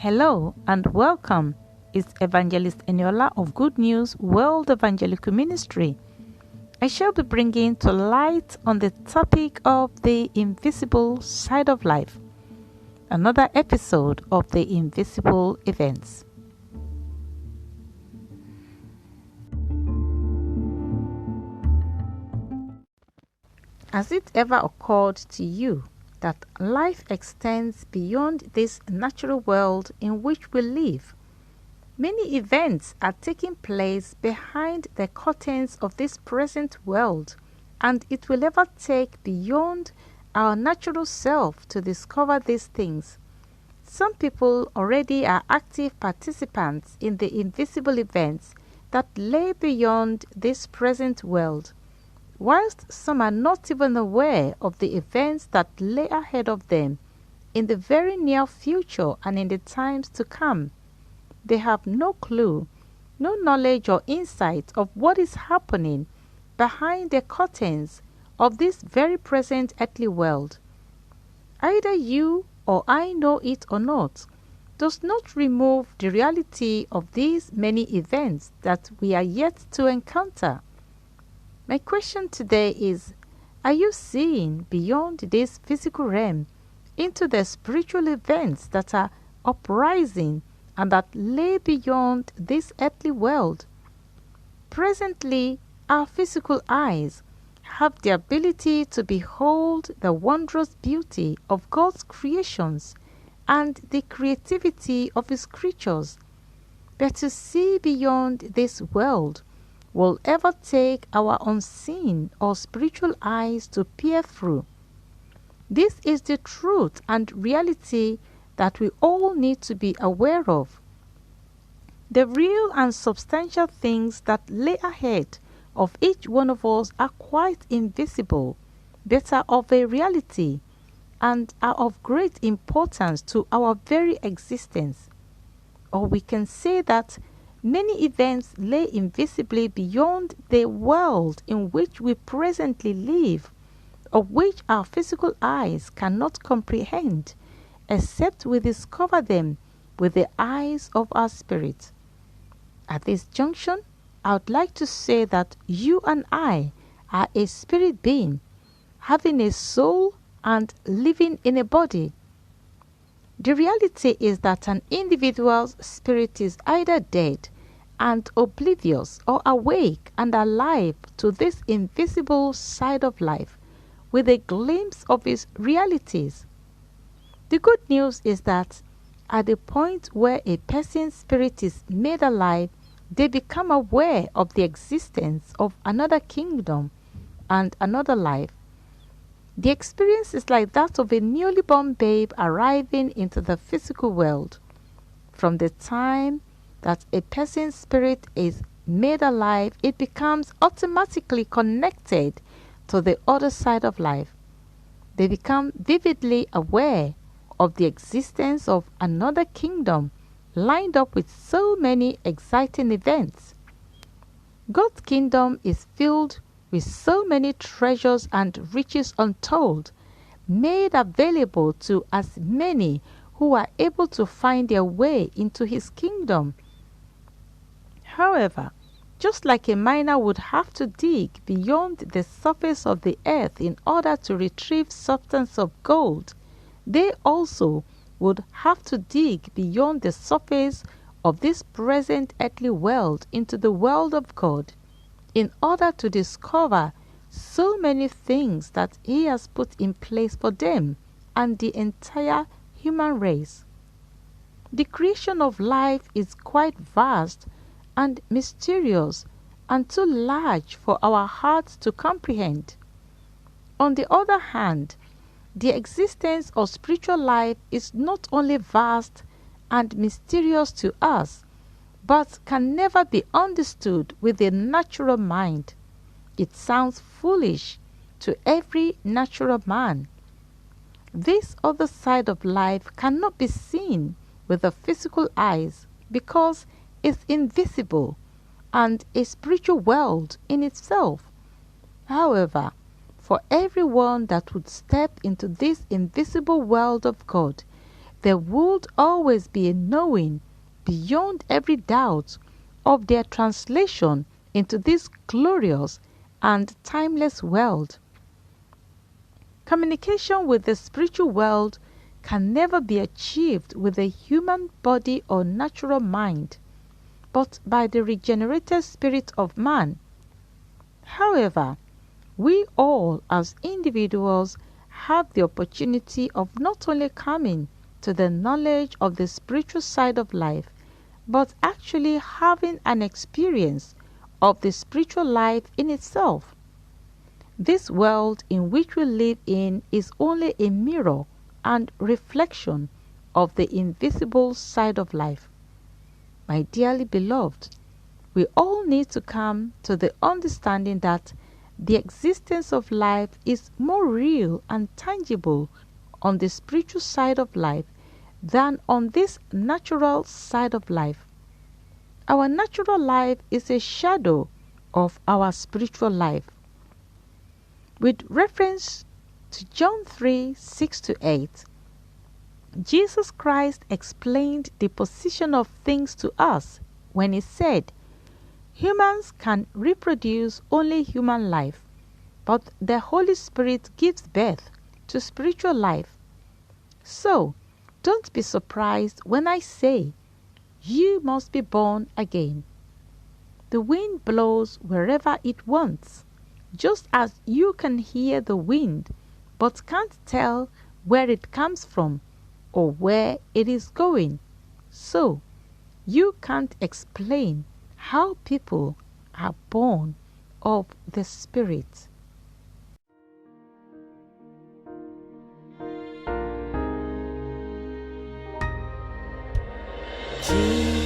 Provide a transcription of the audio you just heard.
Hello and welcome. It's Evangelist Eniola of Good News World Evangelical Ministry. I shall be bringing to light on the topic of the invisible side of life. Another episode of the invisible events. Has it ever occurred to you that life extends beyond this natural world in which we live? Many events are taking place behind the curtains of this present world, and it will ever take beyond our natural self to discover these things. Some people already are active participants in the invisible events that lay beyond this present world, whilst some are not even aware of the events that lay ahead of them in the very near future and in the times to come. They have no clue, no knowledge or insight of what is happening behind the curtains of this very present earthly world. Either you or I know it or not, does not remove the reality of these many events that we are yet to encounter. My question today is, are you seeing beyond this physical realm into the spiritual events that are uprising and that lay beyond this earthly world? Presently, our physical eyes have the ability to behold the wondrous beauty of God's creations and the creativity of His creatures. But to see beyond this world will ever take our unseen or spiritual eyes to peer through. This is the truth and reality that we all need to be aware of. The real and substantial things that lay ahead of each one of us are quite invisible, but are of a reality and are of great importance to our very existence. Or we can say that many events lay invisibly beyond the world in which we presently live, of which our physical eyes cannot comprehend, except we discover them with the eyes of our spirit. At this junction, I would like to say that you and I are a spirit being, having a soul and living in a body. The reality is that an individual's spirit is either dead and oblivious or awake and alive to this invisible side of life with a glimpse of its realities. The good news is that at the point where a person's spirit is made alive, they become aware of the existence of another kingdom and another life. The experience is like that of a newly born babe arriving into the physical world. From the time that a person's spirit is made alive, it becomes automatically connected to the other side of life. They become vividly aware of the existence of another kingdom lined up with so many exciting events. God's kingdom is filled with so many treasures and riches untold, made available to as many who are able to find their way into His kingdom. However, just like a miner would have to dig beyond the surface of the earth in order to retrieve substance of gold, they also would have to dig beyond the surface of this present earthly world into the world of God, in order to discover so many things that He has put in place for them and the entire human race. The creation of life is quite vast and mysterious and too large for our hearts to comprehend. On the other hand, the existence of spiritual life is not only vast and mysterious to us, but can never be understood with the natural mind. It sounds foolish to every natural man. This other side of life cannot be seen with the physical eyes because it's invisible and a spiritual world in itself. However, for everyone that would step into this invisible world of God, there would always be a knowing beyond every doubt of their translation into this glorious and timeless world. Communication with the spiritual world can never be achieved with the human body or natural mind, but by the regenerated spirit of man. However, we all as individuals have the opportunity of not only coming to the knowledge of the spiritual side of life, but actually having an experience of the spiritual life in itself. This world in which we live in is only a mirror and reflection of the invisible side of life. My dearly beloved, we all need to come to the understanding that the existence of life is more real and tangible on the spiritual side of life than on this natural side of life. Our natural life is a shadow of our spiritual life. With reference to John 3:6-8, Jesus Christ explained the position of things to us when he said, "Humans can reproduce only human life, but the Holy Spirit gives birth to spiritual life. So, don't be surprised when I say, you must be born again. The wind blows wherever it wants, just as you can hear the wind but can't tell where it comes from or where it is going. So, you can't explain how people are born of the Spirit." Jesus.